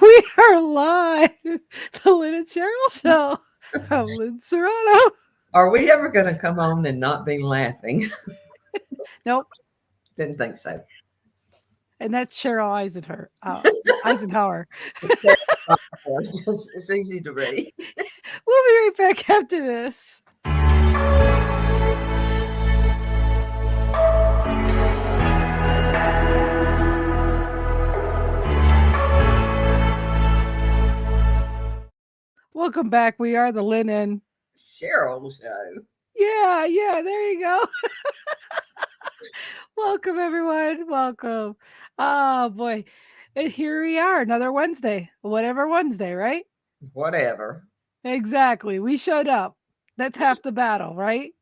We are live. The Lynn Serrano Show. I'm Lynn Serrano. Are we ever going to come on and not be laughing? Nope. Didn't think so. And that's Cheryl Eisenhower. Eisenhower. It's easy to read. We'll be right back after this. Welcome back. We are the Lynn and Sheryl Show. Yeah, there you go. Welcome, everyone. Welcome. Oh, boy. And here we are, another Wednesday. Whatever Wednesday, right? Whatever. Exactly. We showed up. That's half the battle, right?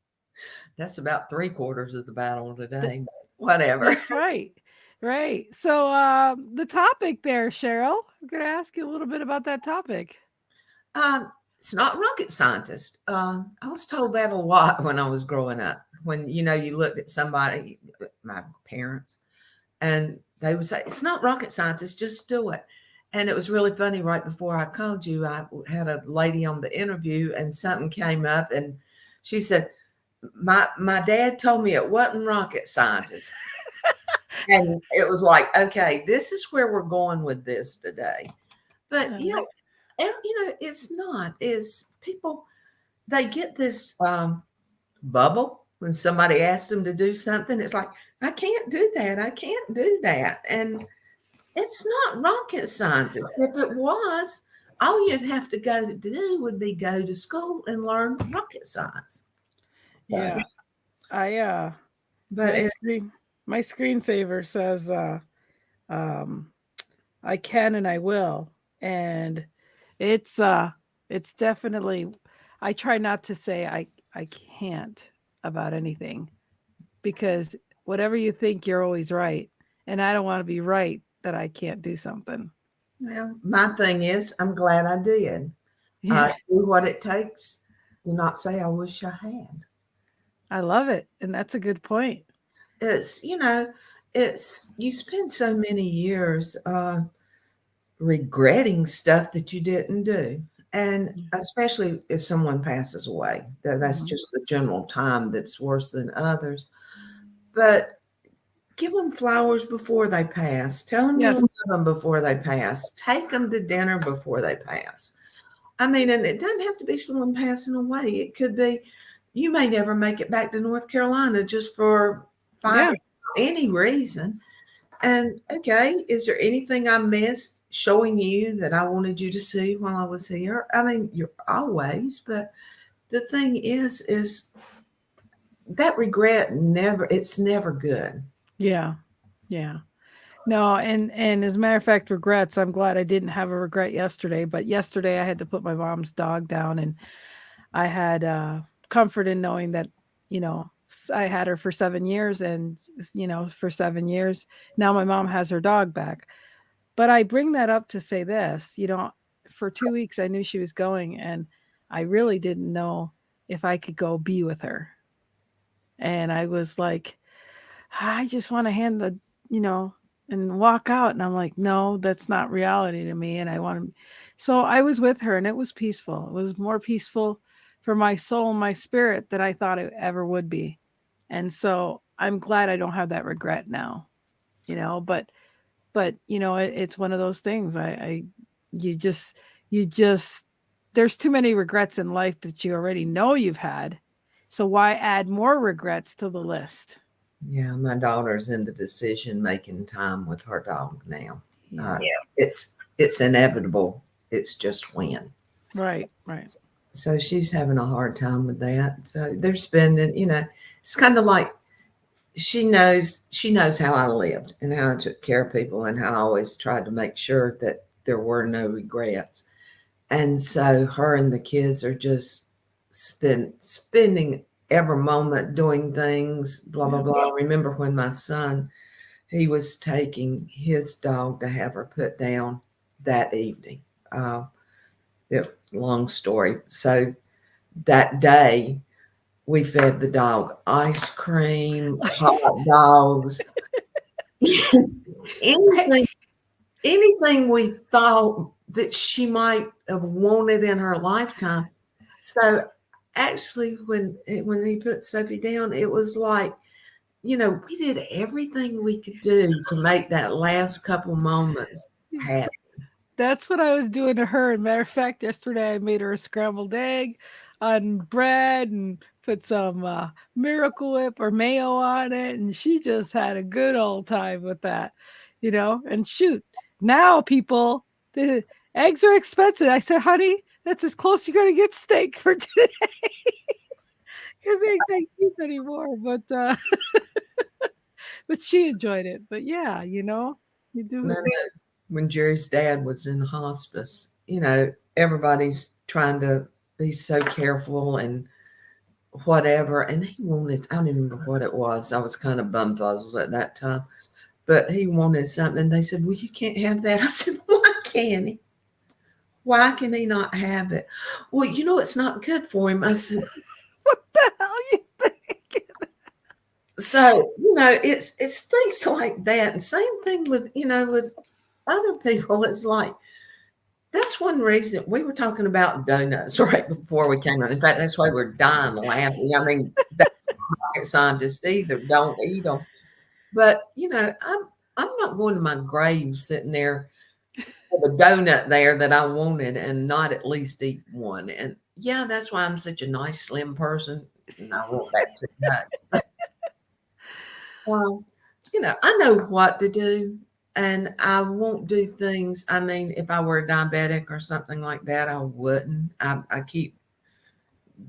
That's about 3/4 of the battle today. But whatever. That's right. Right. So the topic there, Cheryl, I'm going to ask you a little bit about that topic. It's not rocket scientist. I was told that a lot when I was growing up. When you looked at somebody, my parents, and they would say, "It's not rocket scientist. Just do it." And it was really funny. Right before I called you, I had a lady on the interview, and something came up, and she said, "My dad told me it wasn't rocket scientist." And it was like, okay, this is where we're going with this today. But it's not. Is people they get this bubble when somebody asks them to do something? It's like, I can't do that. I can't do that. And it's not rocket scientist. If it was, all you'd have to go to do would be go to school and learn rocket science. Yeah. But my screensaver says I can and I will. And it's definitely, I try not to say I can't about anything, because whatever you think, you're always right. And I don't want to be right that I can't do something. well, my thing is, I'm glad I did. Yeah. Do what it takes. Do not say I wish I had. I love it. And that's a good point. It's you spend so many years regretting stuff that you didn't do. And especially if someone passes away, that's just the general time that's worse than others. But give them flowers before they pass. Tell them you love them before they pass. Take them to dinner before they pass. I mean, and it doesn't have to be someone passing away. It could be you may never make it back to North Carolina just for any reason. And okay, is there anything I missed showing you that I wanted you to see while I was here? I mean, you're always, but the thing is that regret it's never good. Yeah. No, and as a matter of fact, regrets, I'm glad I didn't have a regret yesterday, but yesterday I had to put my mom's dog down, and I had comfort in knowing that, I had her for 7 years, and, for 7 years, now my mom has her dog back. But I bring that up to say this, for 2 weeks, I knew she was going, and I really didn't know if I could go be with her. And I was like, I just want to hand the, and walk out. And I'm like, no, that's not reality to me. And I want to. So I was with her, and it was peaceful. It was more peaceful for my soul and my spirit than I thought it ever would be. And so I'm glad I don't have that regret now, but it's one of those things. You just, there's too many regrets in life that you already know you've had. So why add more regrets to the list? Yeah, my daughter's in the decision-making time with her dog now. It's inevitable. It's just when. Right. So she's having a hard time with that. So they're spending, it's kind of like she knows how I lived and how I took care of people and how I always tried to make sure that there were no regrets. And so her and the kids are just spending every moment doing things, blah, blah, blah. I remember when my son, he was taking his dog to have her put down that evening. Long story. So that day, we fed the dog ice cream, hot dogs, anything anything we thought that she might have wanted in her lifetime. So actually, when he put Sophie down, it was like, we did everything we could do to make that last couple moments happy. That's what I was doing to her. Matter of fact, yesterday I made her a scrambled egg on bread and put some Miracle Whip or mayo on it, and she just had a good old time with that. And shoot, now people, the eggs are expensive. I said, honey, that's as close you're gonna get steak for today because eggs ain't cheap anymore. But she enjoyed it. But yeah, you And do. then when Jerry's dad was in hospice, everybody's trying to be so careful and whatever. And he wanted, I don't even remember what it was. I was kind of bumfuzzled at that time, but he wanted something. They said, well, you can't have that. I said, why can't he? Why can he not have it? Well, it's not good for him. I said, What the hell you think? so, it's things like that. And same thing with other people. It's like, that's one reason we were talking about donuts right before we came on. In fact, that's why we're dying laughing. I mean, that's not rocket scientists either. Don't eat them. But I'm not going to my grave sitting there with a donut there that I wanted and not at least eat one. And yeah, that's why I'm such a nice slim person. And I want that too much. Well, I know what to do and I won't do things. I mean, if I were a diabetic or something like that, I wouldn't. I keep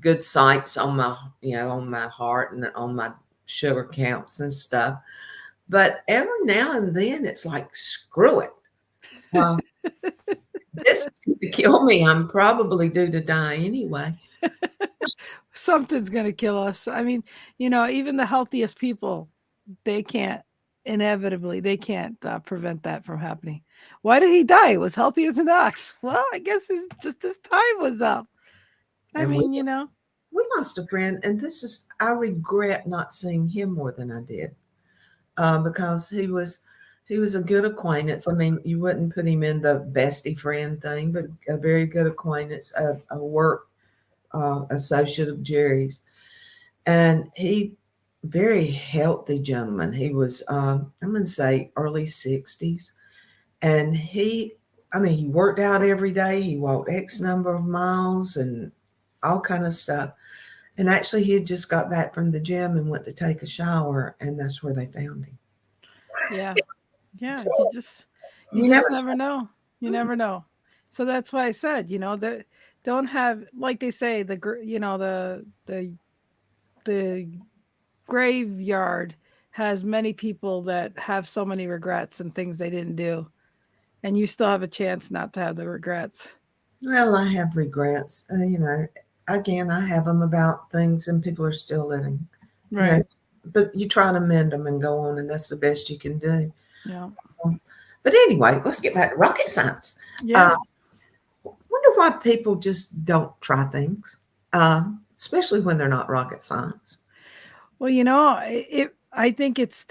good sights on my heart and on my sugar counts and stuff. But every now and then it's like, screw it. Uh, this is going to kill me. I'm probably due to die anyway. Something's going to kill us. I mean, even the healthiest people, they can't, inevitably, they can't prevent that from happening. Why did he die? He was healthy as an ox. Well, I guess it's just his time was up. I And we mean, we lost a friend, and I regret not seeing him more than I did, because he was a good acquaintance. I mean, you wouldn't put him in the bestie friend thing, but a very good acquaintance, a work associate of Jerry's, and he very healthy gentleman. He was I'm going to say early 60s, and he worked out every day. He walked X number of miles and all kind of stuff. And actually, he had just got back from the gym and went to take a shower, and that's where they found him. yeah, yeah. So You you never just never know. You know. never know. So that's why I said, that don't have, like they say, the graveyard has many people that have so many regrets and things they didn't do, and you still have a chance not to have the regrets. Well, I have regrets. Again, I have them about things, and people are still living. You know, Right. but you try to mend them and go on, and that's the best you can do. Yeah. So, but anyway, let's get back to rocket science. Yeah. Wonder why people just don't try things, especially when they're not rocket science. Well, I think it's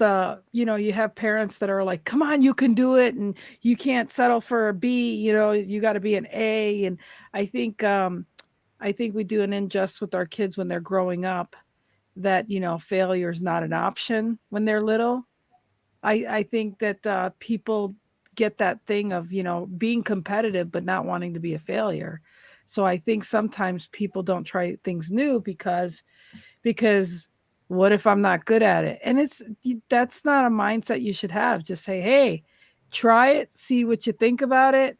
you have parents that are like, come on, you can do it. And you can't settle for a B, you got to be an A. And I think we do an injustice with our kids when they're growing up that, failure is not an option when they're little. I think that people get that thing of, being competitive, but not wanting to be a failure. So I think sometimes people don't try things new because what if I'm not good at it? And that's not a mindset you should have. Just say, hey, try it, see what you think about it,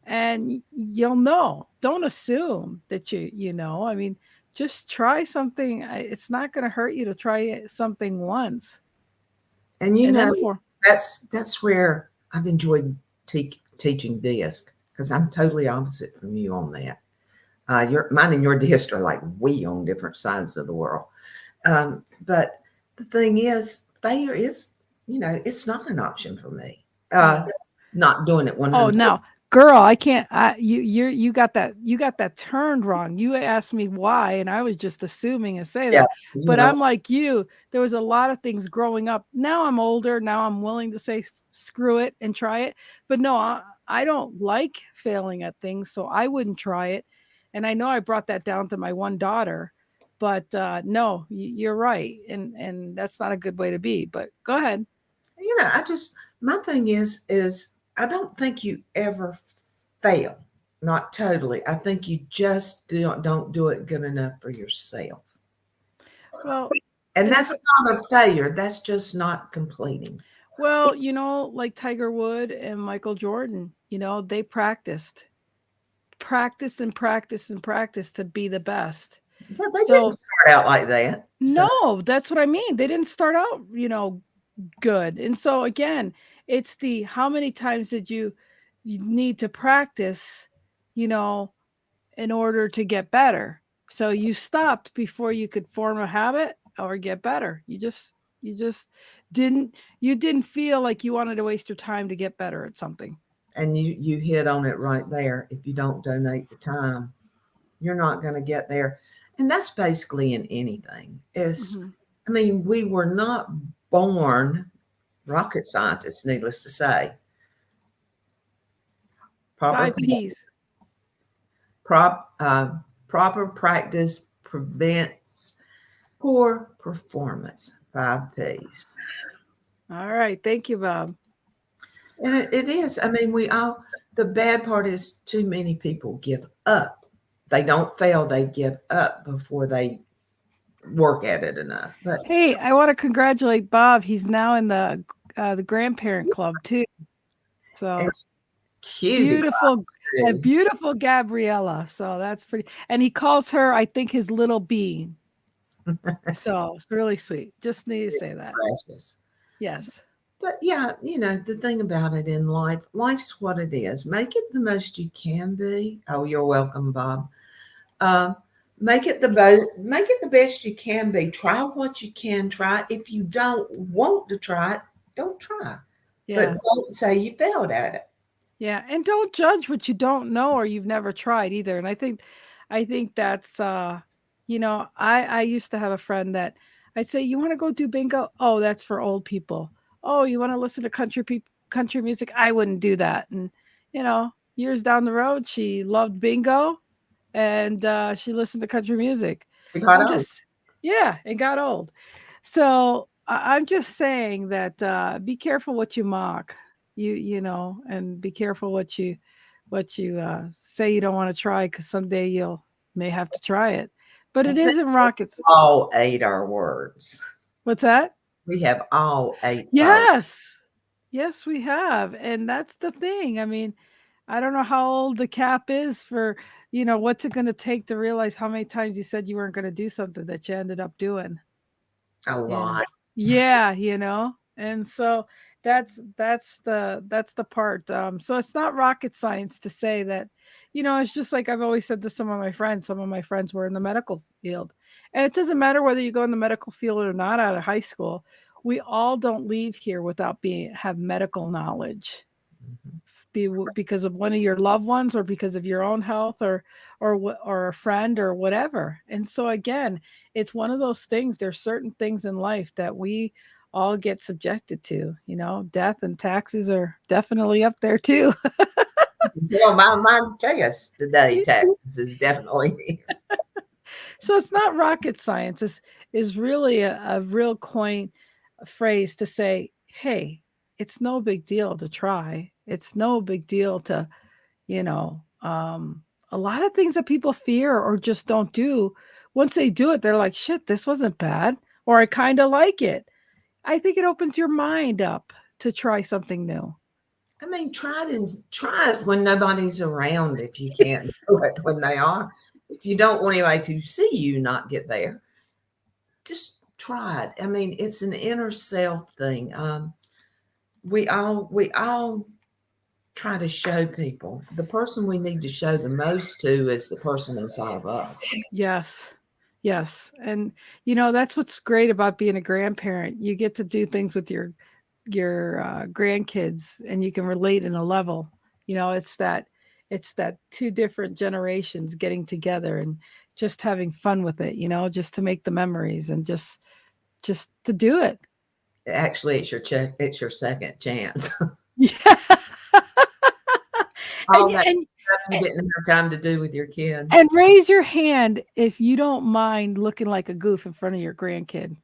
and you'll know. Don't assume that you know. I mean, just try something. It's not going to hurt you to try something once, And and then for that's where I've enjoyed teaching disc, because I'm totally opposite from you on that. Mine and your disc are like we on different sides of the world. But the thing is, failure is, it's not an option for me. no. Not doing it Oh, 100%. now girl, I can't. You got that turned wrong. You asked me why, and I was just assuming to say Yeah, that. you But know, I'm like you. There was a lot of things growing up. Now I'm older. Now I'm willing to say screw it and try it. But no, I don't like failing at things, so I wouldn't try it. And I know I brought that down to my one daughter. But no, you're right, and that's not a good way to be. But go ahead. I just my thing is I don't think you ever fail. Not totally. I think you just don't do it good enough for yourself. Well, And and that's not a failure. That's just not completing. well, like Tiger Wood and Michael Jordan, they practiced and practiced and practiced to be the best. But they didn't So, start out like that. So no, that's what I mean. They didn't start out, good. And so again, it's the how many times did you need to practice, you know, in order to get better. So you stopped before you could form a habit or get better. You just didn't feel like you wanted to waste your time to get better at something. and you hit on it right there. If you don't donate the time, you're not going to get there. And that's basically in anything. Is Mhm. I mean, we were not born rocket scientists, needless to say. Proper 5 Ps. prop proper practice prevents poor performance. 5 Ps. All right. Thank you, Bob. And it is. I mean, the bad part is too many people give up. They don't fail, they give up before they work at it enough. But Hey, I want to congratulate Bob. He's now in the grandparent club too. So it's cute to beautiful, a do. beautiful Gabriella. So that's pretty. And he calls her, I think, his little bean. So it's really sweet. Just need to say that. Precious. Yes. But yeah, the thing about it in life, life's what it is. Make it the most you can be. Oh, you're welcome, Bob. Uh, make it the best you can be. Try what you can try. If you don't want to try it, don't try. But Yeah. don't say you failed at it. Yeah. And don't judge what you don't know or you've never tried either. And I think that's I used to have a friend that I'd say, "You want to go do bingo?" "Oh, that's for old people." "Oh, you want to listen to country music?" "I wouldn't do that." And years down the road, she loved bingo and she listened to country music. You got I'm old. just Yeah, it got old. So I'm just saying that be careful what you mock, and be careful what you say you don't want to try because someday you'll may have to try it. But I it think isn't rockets. all ate our words. What's that? We have all ate our. Yes. Yes, we have. And that's the thing. I mean, I don't know how old the cap is for, what's it going to take to realize how many times you said you weren't going to do something that you ended up doing. A And lot. yeah, and so that's the part. So it's not rocket science to say that, it's just like I've always said to some of my friends. Some of my friends were in the medical field, and it doesn't matter whether you go in the medical field or not out of high school. We all don't leave here without being have medical knowledge Mhm. because of one of your loved ones or because of your own health or a friend or whatever. And so again, it's one of those things. There's certain things in life that we all get subjected to. Death and taxes are definitely up there too. My test today, Texas is definitely. So it's not rocket science. Is really a real coin phrase to say, hey, it's no big deal to try. It's no big deal to a lot of things that people fear or just don't do, once they do it, they're like, shit, this wasn't bad, or I kind of like it. I think it opens your mind up to try something new. I mean, try it when nobody's around. If you can't do it when they are, if you don't want anybody to see you not get there, just try it. I mean, it's an inner self thing. We all try to show people. The person we need to show the most to is the person inside of us. Yes. Yes. And that's what's great about being a grandparent. You get to do things with your grandkids and you can relate in a level. It's that two different generations getting together and just having fun with it, just to make the memories and just to do it. Actually, it's your second chance. Yeah. and All y- that and stuff you didn't have time to do with your and kids. raise your hand if you don't mind looking like a goof in front of your grandkid.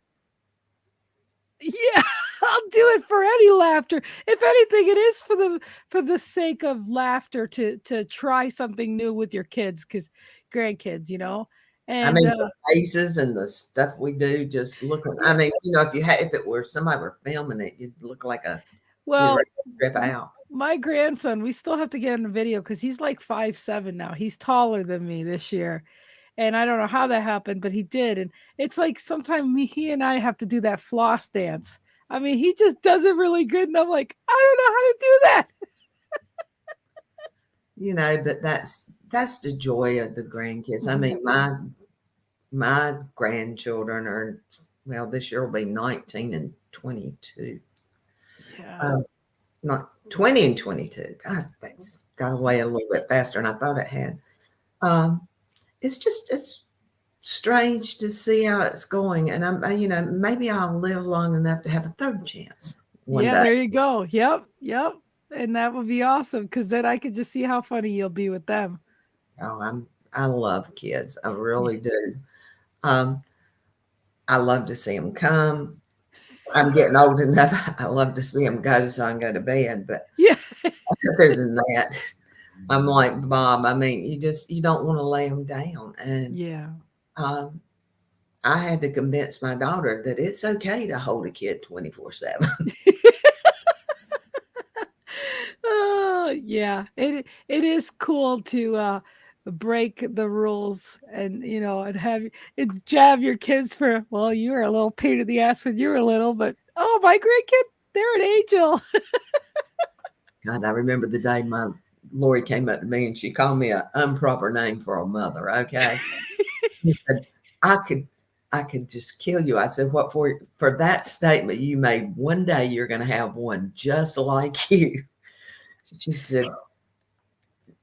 Yeah, I'll do it for any laughter. If anything, it is for the sake of laughter to try something new with your kids, because grandkids. I And mean, the faces and the stuff we do, just looking. I yeah, mean, if it were somebody were filming it, you'd look like you're well, ready to trip out. my grandson, we still have to get in the video because he's like 5'7" now. He's taller than me this year. And I don't know how that happened, but he did. And it's like sometimes he and I have to do that floss dance. I mean, he just does it really good. And I'm like, I don't know how to do that. But that's the joy of the grandkids. I Mhm. mean, my grandchildren are, well, this year will be 19 and 22. Yeah. Uh, Not 20 and 22. God, that's got away a little bit faster than I thought it had. Um, it's strange to see how it's going, and maybe I'll live long enough to have a third chance one Yeah, day. there you go. Yep. Yep. And that would be awesome because then I could just see how funny you'll be with them. Oh, I love kids. I Yeah. really do. Um, I love to see them come. I'm getting old enough. I love to see them go so I can go to bed. But Yeah. other than that, I'm like Bob. I mean, you don't want to lay them down. And Yeah. um, I had to convince my daughter that it's okay to hold a kid 24/7. Oh, yeah. It is cool to break the rules and and and jab your kids for, well, you were a little pain in the ass when you were little, but oh, my grandkid, they're an angel. God, I remember the day my Lori came up to me and she called me an improper name for a mother. Okay, she said I could I could just kill you. I said, what for that statement you made? One day you're going to have one just like you. She said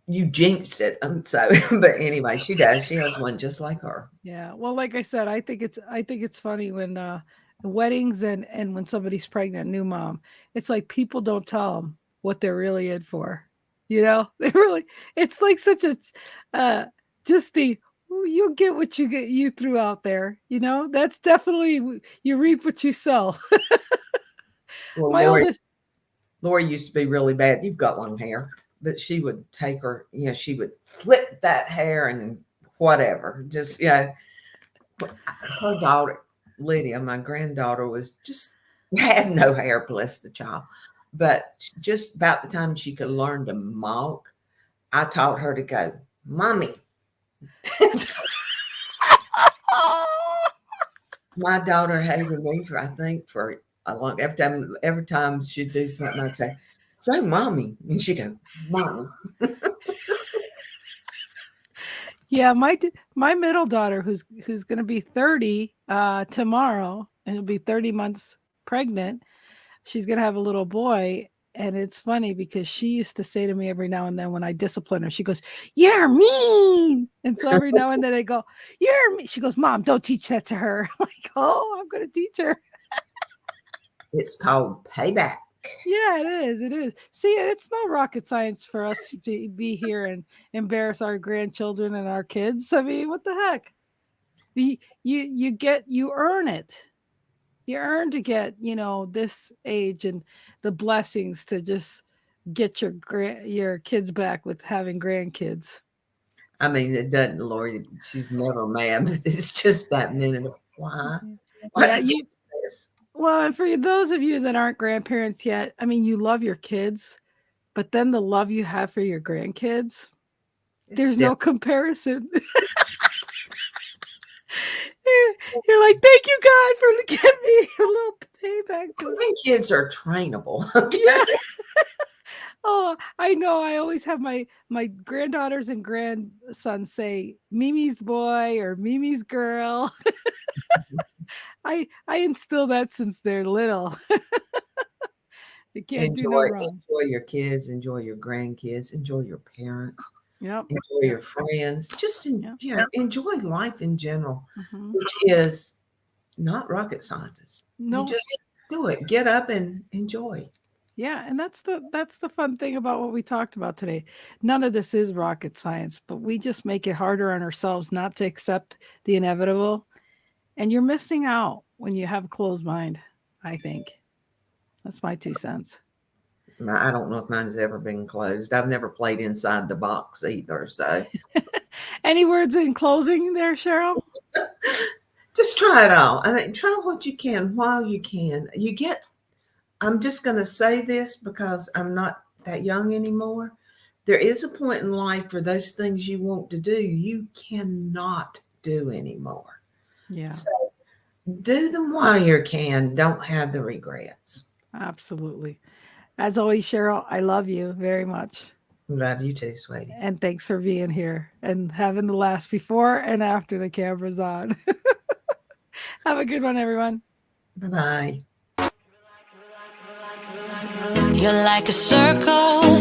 you jinxed it. So, but anyway, she does. She has one just like her. Yeah. Well, like I said, I think it's funny when weddings and when somebody's pregnant, new mom, it's like people don't tell them what they're really in for. They really it's like such a uh just the, "Ooh, you'll get what you threw out there." That's definitely you reap what you sow. Well, My oldest Lori used to be really bad. You've got long hair, but she would take her. She would flip that hair and whatever. Just her daughter Lydia, my granddaughter, was just had no hair, bless the child. But just about the time she could learn to mock, I taught her to go, "Mommy." My daughter hated me for, I think, for a long. Every time she'd do something, I'd say, "Say, mommy," and she'd go, "Mommy." Yeah, my middle daughter, who's going to be 30 tomorrow, and will be 30 months pregnant. She's going to have a little boy, and it's funny because she used to say to me every now and then when I discipline her, she goes, "You're mean." And so every now and then I go, "You're mean." She goes, "Mom, don't teach that to her." I'm like, "Oh, I'm going to teach her." It's called payback. Yeah, it is. It is. See, it's no rocket science for us to be here and embarrass our grandchildren and our kids. I mean, what the heck? You earn it. You earn to get, this age and the blessings to just get your kids back with having grandkids. I mean, it doesn't, Lori. She's never mad, but it's just that minute of why? Mhm. Why Yeah, did you do this? well, and for those of you that aren't grandparents yet, I mean, you love your kids, but then the love you have for your grandkids, It's there's different. no comparison. You're like, "Thank you, God, for giving me a little payback to." Grandkids are trainable. Okay. Yeah. Oh, I know. I always have my granddaughters and grandsons say Mimi's boy or Mimi's girl. I instill that since they're little. You can't do no wrong. Enjoy your kids, enjoy your grandkids, enjoy your parents, Yep. enjoy your friends. Just enjoy life in general, Mm-hmm. which is not rocket scientist. No. You just do it. Get up and enjoy. Yeah, and that's the fun thing about what we talked about today. None of this is rocket science, but we just make it harder on ourselves not to accept the inevitable. And you're missing out when you have a closed mind, I think. That's my 2 cents. I don't know if mine's ever been closed. I've never played inside the box either. So Any words in closing there, Sheryl? just try it all. I mean, try what you can while you can. I'm just going to say this because I'm not that young anymore. There is a point in life for those things you want to do, you cannot do anymore. Yeah. So do them while you can. Don't have the regrets. Absolutely. As always, Sheryl, I love you very much. Love you too, sweetie. And thanks for being here and having the last before and after the camera's on. Have a good one, everyone. Bye-bye. You're like a circle